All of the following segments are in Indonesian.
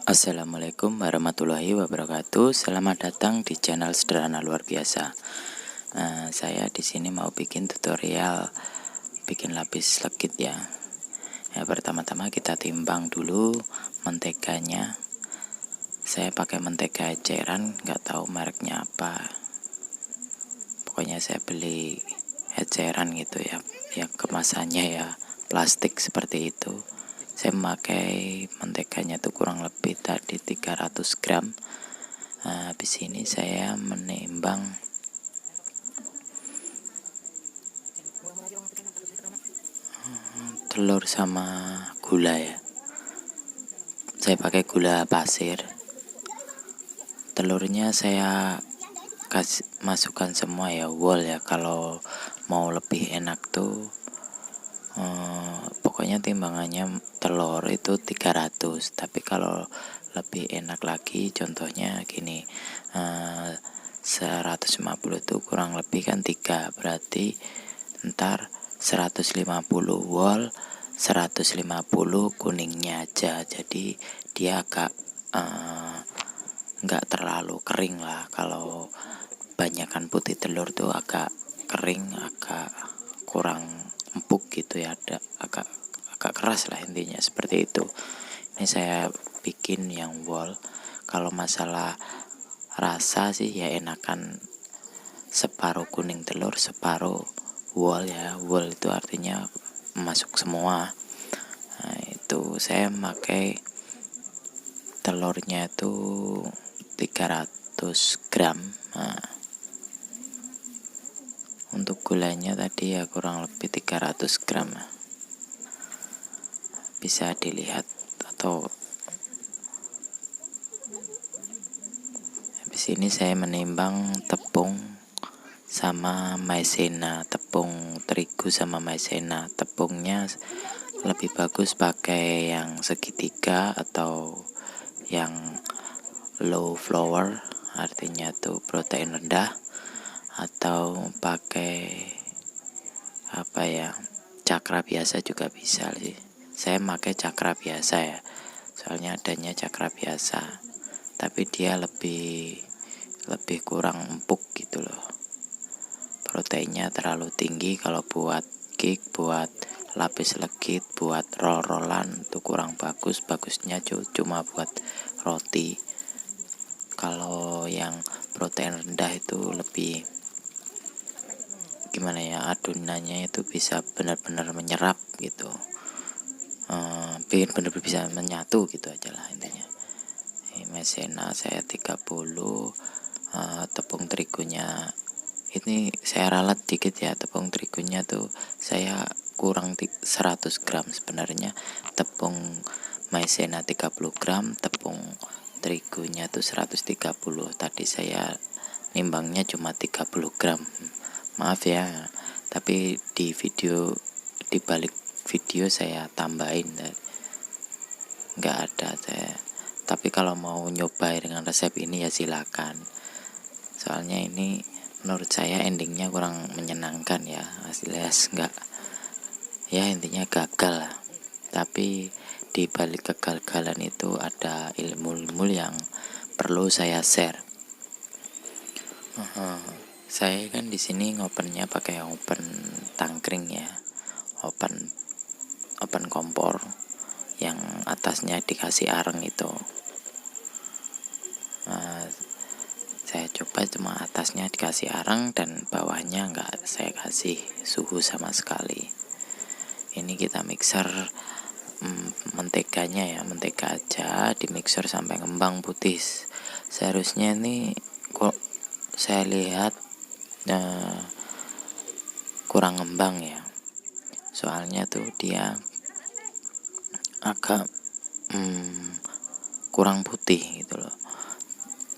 Assalamualaikum warahmatullahi wabarakatuh. Selamat datang di channel Sederhana Luar Biasa. Saya di sini mau bikin tutorial bikin lapis legit ya. Pertama-tama kita timbang dulu menteganya. Saya pakai mentega eceran, nggak tahu mereknya apa. Pokoknya saya beli eceran gitu ya. Yang kemasannya ya plastik seperti itu. Saya memakai menteganya itu kurang lebih tadi 300 gram. Habis ini saya menimbang telur sama gula ya. Saya pakai gula pasir. Telurnya saya masukkan semua ya, whole ya. Kalau mau lebih enak tuh pokoknya timbangannya telur itu 300. Tapi kalau lebih enak lagi contohnya gini, 150 itu kurang lebih kan 3, berarti ntar 150 whole, 150 kuningnya aja. Jadi dia agak nggak terlalu kering lah. Kalau banyakkan putih telur tuh agak kering, agak kurang empuk gitu ya, ada agak keras lah intinya seperti itu. Ini saya bikin yang whole. Kalau masalah rasa sih ya enakan separuh kuning telur, separuh whole ya. Whole itu artinya masuk semua. Nah, itu saya pakai telurnya itu 300 gram. Untuk gulanya tadi ya kurang lebih 300 gram. Bisa dilihat atau habis ini saya menimbang tepung sama maizena, tepung terigu sama maizena. Tepungnya lebih bagus pakai yang segitiga atau yang low flour, artinya tuh protein rendah, atau pakai apa ya, cakra biasa juga bisa sih. Saya pakai cakra biasa ya, soalnya adanya cakra biasa, tapi dia lebih kurang empuk gitu loh. Proteinnya terlalu tinggi. Kalau buat cake, buat lapis legit, buat roll-rollan itu kurang bagus. Bagusnya cuma buat roti. Kalau yang protein rendah itu lebih gimana ya, adonannya itu bisa benar-benar menyerap gitu, benar-benar bisa menyatu gitu aja lah intinya. Maizena saya 30, tepung terigunya ini saya ralat dikit ya. Tepung terigunya tuh saya kurang 100 gram sebenarnya. Tepung maizena 30 gram, tepung terigunya tuh 130. Tadi saya nimbangnya cuma 30 gram. Maaf ya, tapi di balik video saya tambahin, nggak ada saya. Tapi kalau mau nyoba dengan resep ini ya silakan. Soalnya ini menurut saya endingnya kurang menyenangkan ya, alias nggak ya, intinya gagal lah. Tapi di balik kegagalan itu ada ilmu-ilmu yang perlu saya share. Saya kan di sini ngopennya pakai oven tangkring ya, oven kompor yang atasnya dikasih areng itu. Saya coba cuma atasnya dikasih areng dan bawahnya nggak saya kasih suhu sama sekali. Ini kita mixer menteganya ya, mentega aja di mixer sampai ngembang putih. Seharusnya ini kok saya lihat kurang ngembang ya, soalnya tuh dia agak kurang putih gitu loh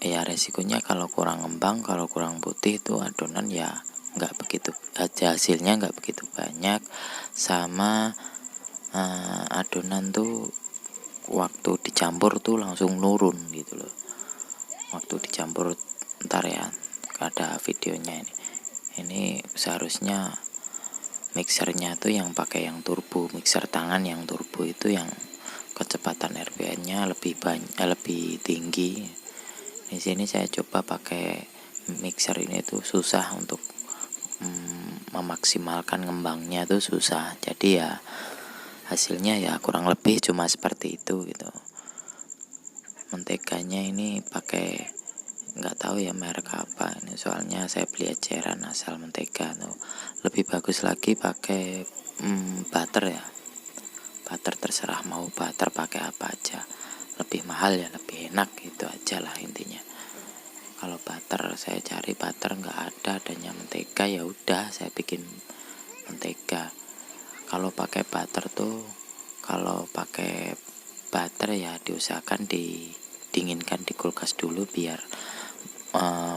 ya. Resikonya kalau kurang ngembang, kalau kurang putih itu adonan ya nggak begitu aja, hasilnya nggak begitu banyak. Sama adonan tuh waktu dicampur tuh langsung nurun gitu loh. Waktu dicampur, ntar ya ada videonya ini seharusnya mixernya tuh yang pakai yang turbo, mixer tangan yang turbo itu yang kecepatan RPM tekanannya lebih banyak, lebih tinggi. Di sini saya coba pakai mixer ini tuh susah untuk memaksimalkan ngembangnya tuh susah. Jadi ya hasilnya ya kurang lebih cuma seperti itu gitu. Menteganya ini pakai nggak tahu ya merek apa ini, soalnya saya beli eceran asal mentega tuh. Lebih bagus lagi pakai butter ya. Butter terserah mau butter pakai apa aja. Lebih mahal ya lebih enak, gitu aja lah intinya. Kalau butter saya cari butter nggak ada, adanya mentega, ya udah saya bikin mentega. Kalau pakai butter tuh, kalau pakai butter ya diusahakan didinginkan di kulkas dulu biar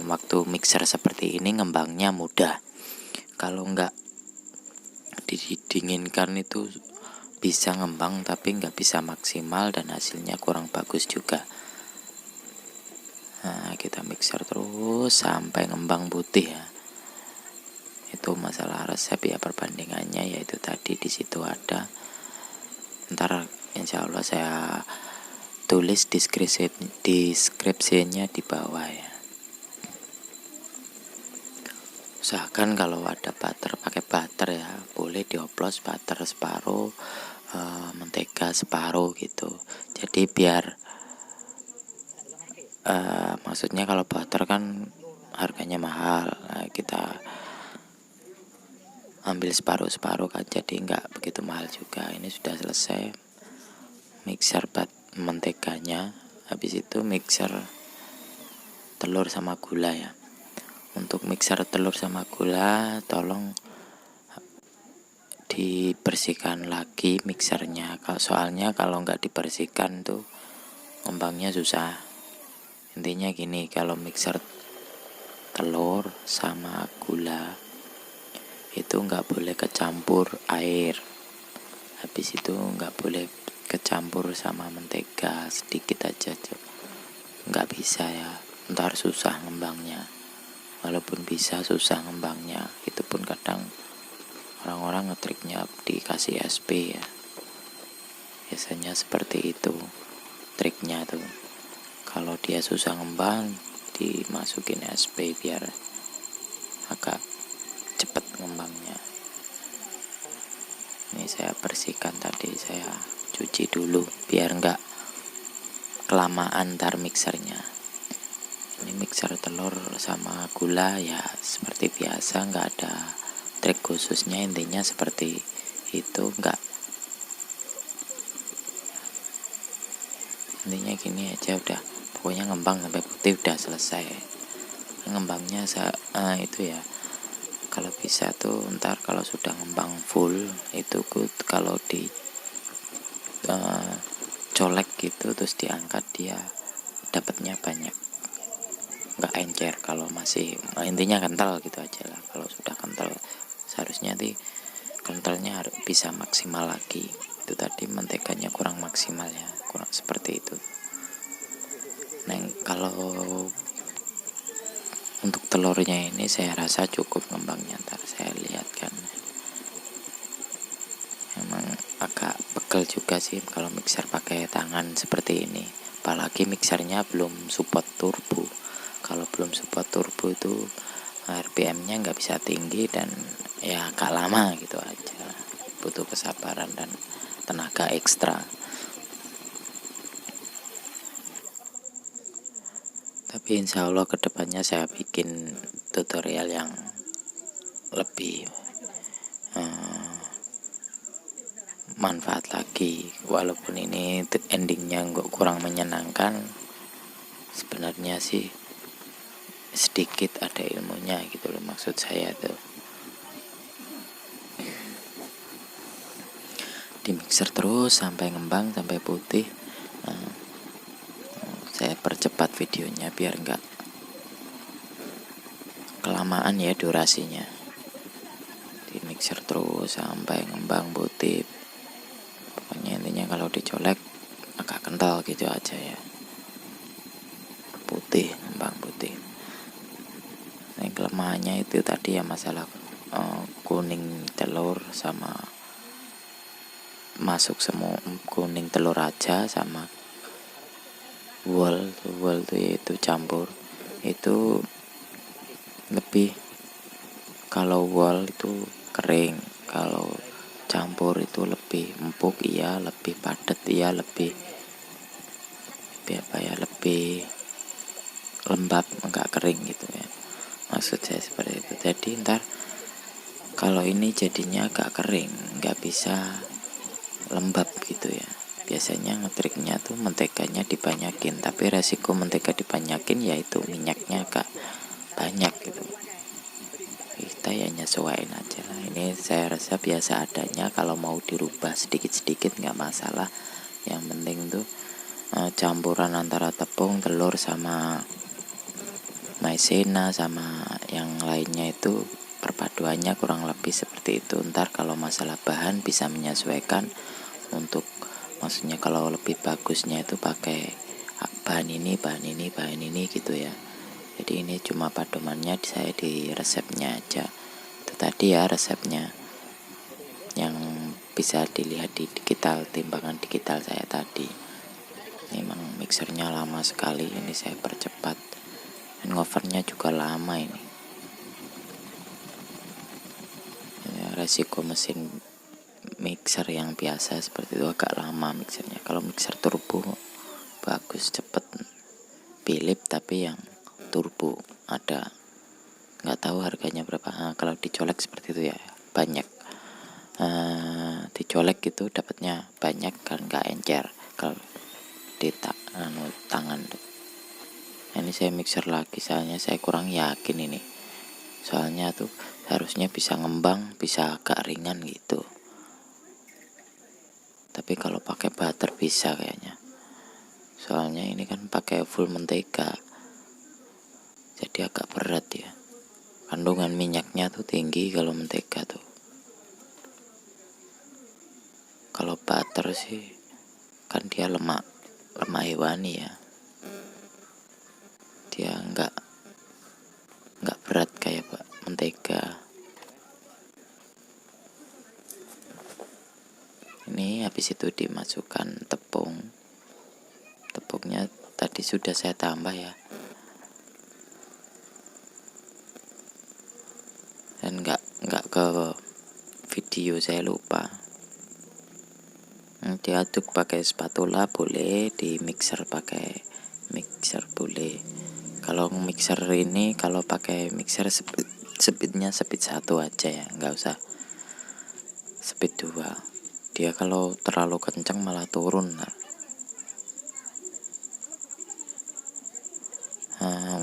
waktu mixer seperti ini ngembangnya mudah. Kalau nggak didinginkan itu bisa ngembang tapi nggak bisa maksimal dan hasilnya kurang bagus juga. Nah, kita mixer terus sampai ngembang putih ya. Itu masalah resep ya, perbandingannya yaitu tadi di situ ada. Ntar insya Allah saya tulis deskripsinya di bawah ya. Usahakan kalau ada butter pakai butter ya, boleh dioplos butter separuh, mentega separuh gitu. Jadi biar maksudnya kalau butter kan harganya mahal, nah, kita ambil separuh-separuh kan, jadi nggak begitu mahal juga. Ini sudah selesai mixer menteganya. Habis itu mixer telur sama gula ya. Untuk mixer telur sama gula tolong dibersihkan lagi mixernya, soalnya kalau nggak dibersihkan tuh ngembangnya susah. Intinya gini, kalau mixer telur sama gula itu nggak boleh kecampur air, habis itu nggak boleh kecampur sama mentega, sedikit aja nggak bisa ya, ntar susah ngembangnya. Walaupun bisa susah ngembangnya, itu pun kadang orang-orang ngetriknya dikasih SP ya, biasanya seperti itu triknya tuh. Kalau dia susah ngembang dimasukin SP biar agak cepet ngembangnya. Ini saya bersihkan tadi, saya cuci dulu biar nggak kelamaan ntar mixernya. Ini mixer telur sama gula ya seperti biasa, nggak ada trik khususnya, intinya seperti itu. Intinya gini aja udah, pokoknya ngembang sampai putih udah selesai. Ngembangnya itu ya, kalau bisa tuh ntar kalau sudah ngembang full itu kalau di colek gitu terus diangkat, dia dapatnya banyak, nggak encer. Kalau masih intinya kental gitu aja lah. Kalau sudah kental seharusnya kentalnya harus bisa maksimal lagi. Itu tadi menteganya kurang maksimal ya, kurang seperti itu. Nah, kalau untuk telurnya ini saya rasa cukup ngembangnya, ntar saya lihatkan. Emang agak pegel juga sih kalau mixer pakai tangan seperti ini, apalagi mixernya belum support turbo. Kalau belum support turbo itu RPM-nya nggak bisa tinggi dan ya agak lama gitu aja, butuh kesabaran dan tenaga ekstra. Tapi insya Allah kedepannya saya bikin tutorial yang lebih manfaat lagi. Walaupun ini endingnya kurang menyenangkan, sebenarnya sih sedikit ada ilmunya gitu loh, maksud saya tuh. Di mixer terus sampai ngembang sampai putih. Saya percepat videonya biar nggak kelamaan ya durasinya. Di mixer terus sampai ngembang putih. Pokoknya intinya kalau dicolek agak kental gitu aja ya, putih, ngembang putih. Nah, kelemahannya itu tadi ya masalah kuning telur sama masuk semua kuning telur aja sama wall tuh yaitu campur itu lebih, kalau wall itu kering, kalau campur itu lebih empuk, iya, lebih padat, iya, lebih apa ya, lebih lembab, enggak kering gitu ya, maksud saya seperti itu. Jadi ntar kalau ini jadinya agak kering, nggak bisa lembab gitu ya. Biasanya ngetriknya tuh menteganya dibanyakin, tapi resiko mentega dibanyakin yaitu minyaknya agak banyak gitu. Kita ya nyesuaiin aja lah. Ini saya rasa biasa adanya, kalau mau dirubah sedikit-sedikit nggak masalah. Yang penting tuh campuran antara tepung, telur, sama maizena sama yang lainnya itu perpaduannya kurang lebih seperti itu. Ntar kalau masalah bahan bisa menyesuaikan untuk, maksudnya kalau lebih bagusnya itu pakai bahan ini gitu ya. Jadi ini cuma padomannya saya di resepnya aja. Itu tadi ya resepnya yang bisa dilihat di digital, timbangan digital saya tadi. Memang mixernya lama sekali, ini saya percepat, dan ngovernya juga lama ini. Ya, resiko mesin mixer yang biasa seperti itu agak lama mixernya. Kalau mixer turbo bagus, cepet. Philips tapi yang turbo ada, nggak tahu harganya berapa. Kalau dicolek seperti itu ya banyak, dicolek gitu dapatnya banyak kan, nggak encer kalau di tangan tuh. Ini saya mixer lagi, soalnya saya kurang yakin ini, soalnya tuh harusnya bisa ngembang, bisa agak ringan gitu, tapi kalau pakai butter bisa kayaknya, soalnya ini kan pakai full mentega, jadi agak berat ya, kandungan minyaknya tuh tinggi kalau mentega tuh. Kalau butter sih kan dia lemak hewani ya, dia nggak berat kayak mentega. Ini habis itu dimasukkan tepungnya tadi sudah saya tambah ya, dan nggak ke video, saya lupa. Diaduk pakai spatula boleh, di mixer pakai mixer boleh. Kalau mixer ini, kalau pakai mixer speednya speed 1 aja ya, nggak usah speed 2. Dia kalau terlalu kencang malah turun.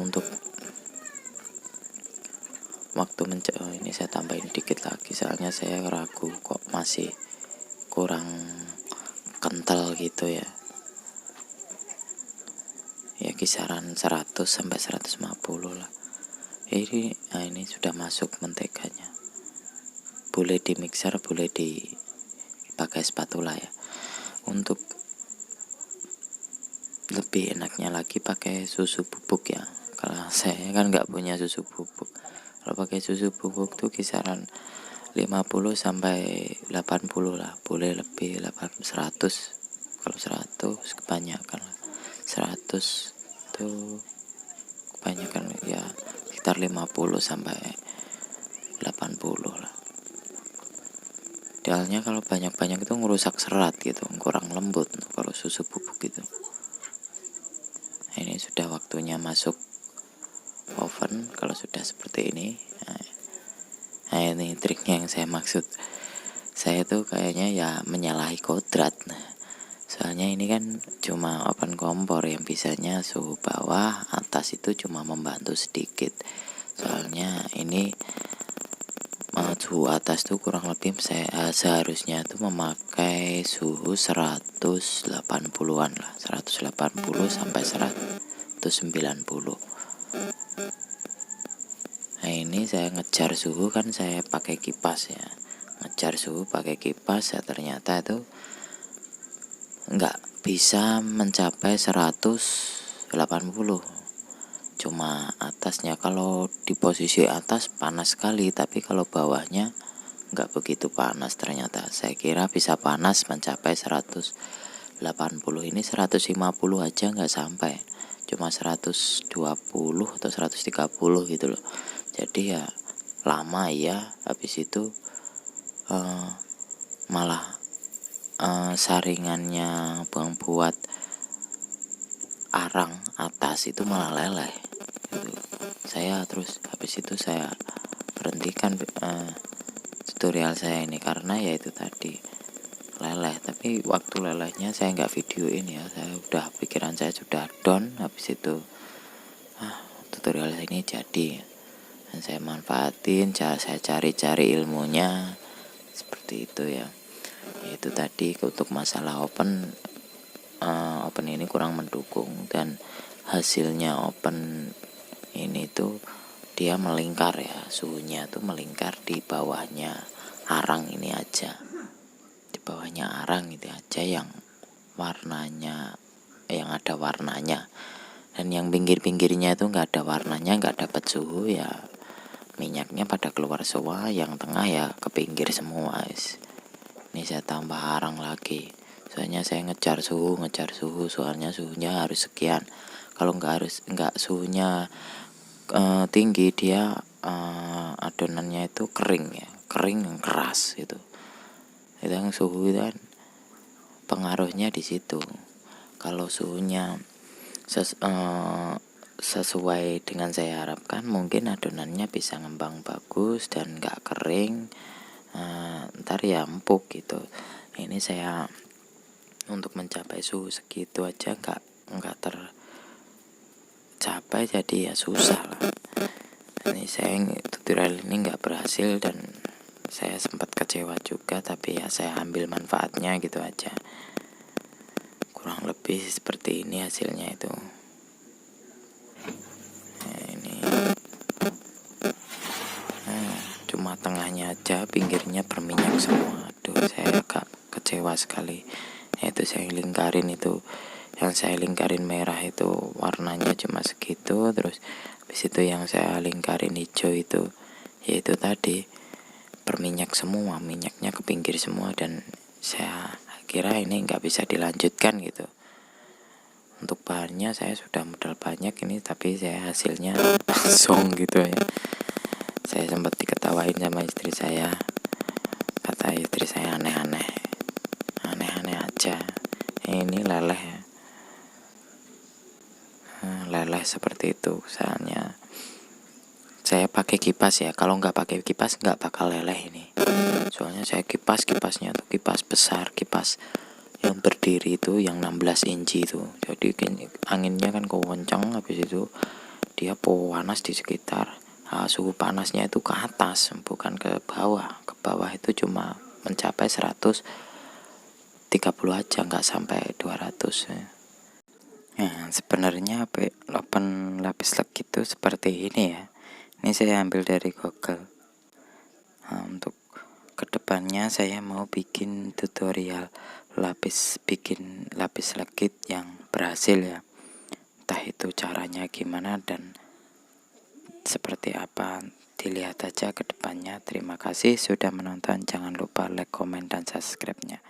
Untuk waktu ini saya tambahin dikit lagi, soalnya saya ragu kok masih kurang kental gitu ya. Ya kisaran 100 sampai 150 lah. Ini sudah masuk menteganya. Boleh di mixer, boleh dipakai spatula ya. Untuk lebih enaknya lagi pakai susu bubuk ya. Kalau saya kan nggak punya susu bubuk. Kalau pakai susu bubuk tuh kisaran 50 sampai 80 lah. Boleh lebih 100. Kalau 100 kebanyakan lah. 100 tuh kebanyakan ya, sekitar 50 sampai 80 lah. Idealnya kalau banyak-banyak itu ngerusak serat gitu, kurang lembut kalau susu bubuk gitu. Ini sudah waktunya masuk oven kalau sudah seperti ini. Nah ini triknya yang saya maksud. Saya tuh kayaknya ya menyalahi kodrat. Soalnya ini kan cuma oven kompor yang bisanya suhu bawah, atas itu cuma membantu sedikit. Soalnya ini suhu atas tuh kurang lebih saya seharusnya tuh memakai suhu 180-an lah, 180 sampai 190. Nah ini saya ngejar suhu kan, saya pakai kipas ya, ngejar suhu pakai kipas ya, ternyata itu nggak bisa mencapai 180, cuma atasnya. Kalau di posisi atas panas sekali, tapi kalau bawahnya nggak begitu panas ternyata. Saya kira bisa panas mencapai 180 80, ini 150 aja nggak sampai, cuma 120 atau 130 gitu loh. Jadi ya lama ya. Habis itu malah saringannya bang buat arang atas itu malah leleh gitu. Saya terus habis itu saya berhentikan tutorial saya ini karena ya itu tadi leleh. Tapi waktu lelehnya saya nggak videoin ya, saya udah pikiran saya sudah down. Habis itu tutorial ini jadi dan saya manfaatin, saya cari-cari ilmunya seperti itu ya. Itu tadi untuk masalah open ini kurang mendukung, dan hasilnya open ini tuh dia melingkar ya, suhunya tuh melingkar di bawahnya arang ini aja, di bawahnya arang itu aja yang warnanya, yang ada warnanya, dan yang pinggir-pinggirnya itu nggak ada warnanya, nggak dapat suhu ya, minyaknya pada keluar semua, yang tengah ya ke pinggir semua. Ini saya tambah arang lagi, soalnya saya ngejar suhu, soalnya suhunya harus sekian. Kalau nggak suhunya tinggi, dia adonannya itu kering ya, kering yang keras gitu. Itu yang suhu itu kan pengaruhnya di situ. Kalau suhunya sesuai dengan saya harapkan, mungkin adonannya bisa ngembang bagus dan nggak kering. Ntar ya empuk gitu. Ini saya untuk mencapai suhu segitu aja nggak tercapai, jadi ya susah lah. Ini saya tutorial ini nggak berhasil dan saya sempat kecewa juga, tapi ya saya ambil manfaatnya gitu aja. Kurang lebih seperti ini hasilnya itu. Cuma tengahnya aja, pinggirnya berminyak semua. Aduh, saya agak kecewa sekali. Itu saya lingkarin, itu yang saya lingkarin merah itu warnanya cuma segitu. Terus habis itu yang saya lingkarin hijau itu, yaitu tadi berminyak semua, minyaknya ke pinggir semua, dan saya kira ini nggak bisa dilanjutkan gitu. Untuk bahannya saya sudah modal banyak ini, tapi saya hasilnya song gitu ya. Saya sempat diketawain sama istri saya, kata istri saya aneh-aneh aja, ini leleh ya, leleh seperti itu. Soalnya saya pakai kipas ya, kalau nggak pakai kipas nggak bakal leleh ini. Soalnya saya kipasnya tuh kipas besar, kipas yang berdiri itu yang 16 inci itu, jadi anginnya kan kencang. Habis itu dia panas di sekitar. Suhu panasnya itu ke atas, bukan ke bawah. Ke bawah itu cuma mencapai 130 aja, nggak sampai 200 ya. Nah, sebenarnya open lapis legit itu seperti ini ya. Ini saya ambil dari Google. Untuk kedepannya saya mau bikin tutorial bikin lapis legit yang berhasil ya. Entah itu caranya gimana dan seperti apa, dilihat aja ke depannya. Terima kasih sudah menonton, jangan lupa like, komen, dan subscribe-nya.